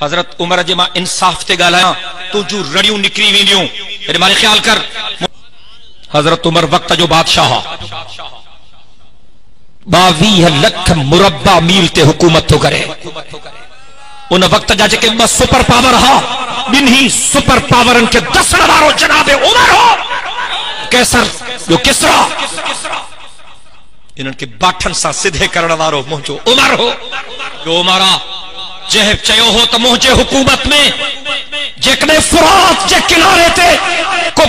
हजरत उमर जे मां इंसाफ ते ॻाल्हायां तुझू रड़ियूं निकिरी वेंदियूं। हेॾे मां ख्याल कर, हजरत उमर वक्त जो बादशाह 22 लख मुरब्बा मील ते हुकूमत थो करे। उन वक्त जा जेके 2 सुपर पावर हा, ॿिन्ही सुपर पावरनि खे दसण वारो जनाबे उमर हो। कैसर जो किसरा, इन्हनि खे बाठन सां सिधे करण वारो मुंहिंजो उमर हो। जो उमरा जंहिं चयो हो त मुंहिंजे हुकूमत में जेकॾहिं फुरात जे किनारे ते को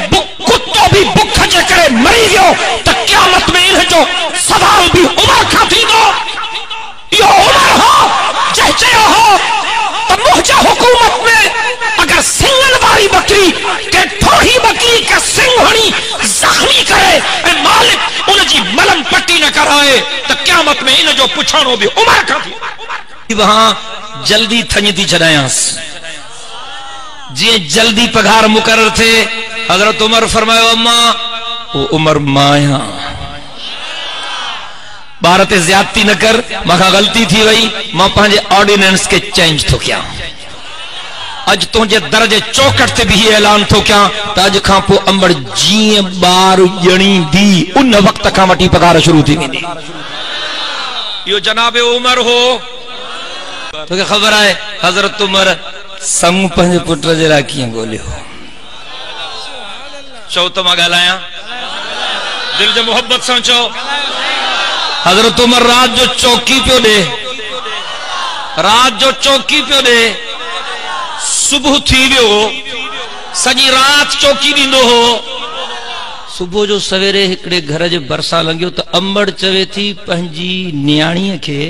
कुत्तो भी बुख जे करे मरी वियो त क़यामत में इन जो सवाल भी उमर खां थींदो। इहो उमर हो जंहिं चयो हो त मुंहिंजे हुकूमत में अगर सिंगन वारी बकरी के थोड़ी बकरी के सिंग हणी जख्मी करे ऐं मालिक उन जी मलम पट्टी न कराए त क़यामत में इन जो पुछाणो भी उमर खां थींदो। वहां जल्दी थी थी छॾायांस, जी जल्दी पगार मुकर्रर थे। हजरत उमर फरमायो अम्मा वो उमर माया बार ते ज्यादती न कर, मां गलती थी वही, मां पंहिंजे ऑर्डिनेंस के चेंज थो कयां। अज तुझे दर्जे चौकट ते भी ऐलान थो कयां त अज खां पोइ अंबर जीअं बार ॼणींदी उन वक्त खां वठी पगार शुरू थी वेंदी। इहो जनाबे उमर हो। तोखे ख़बर है हजरत उमर संग पंहिंजे पुट जे लाइ कीअं ॻोल्हियो। चओ त मां ॻाल्हायां, दिल जे मोहब्बत सां चओ। हजरत उमर रात जो चौकी पियो ॾे, रात जो चौकी पियो ॾे। सुबह थी वियो, सॼी रात चौकी ॾींदो हो। सुबह जो सवेरे हिकिड़े घर जे भरसां लंघियो त अंबड़ चवे थी पंहिंजी न्याणीअ खे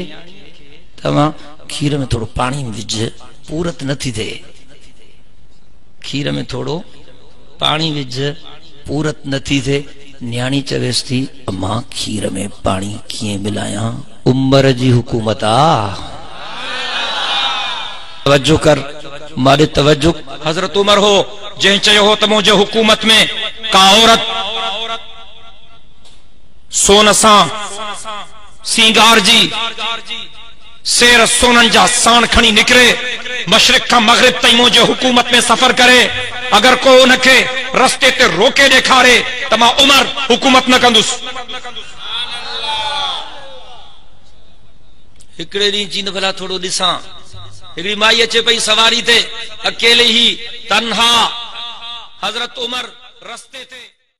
तव्हां खीर में थोड़ो पानी विझ, पूरत नथी थे। खीर में थोड़ो पानी विझ, पूरत नथी थे। न्याणी चवेस थी अम्मा खीर में पानी कीअं मिलायां, उमर जी हुकूमत आ। तवज्जो कर, मारे तवज्जो। हजरत उमर हो जंहिं चयो हो त मुंहिंजे हुकूमत में का औरत सोन सां सींगार जी शेर सोनन जा साण खणी निकरे, मशरिक खां मगरिब ताईं मुंहिंजे हुकूमत में सफर करे। अगर को उनखे रस्ते ते रोके ॾेखारे त मां उमर हुकूमत न कंदुसि। हिकिड़े ॾींहुं चईंदो भला थोड़ो ॾिसां। हिकिड़ी माई अचे पई सवारी ते, अकेले ही तन्हा। हजरत उमर रस्ते ते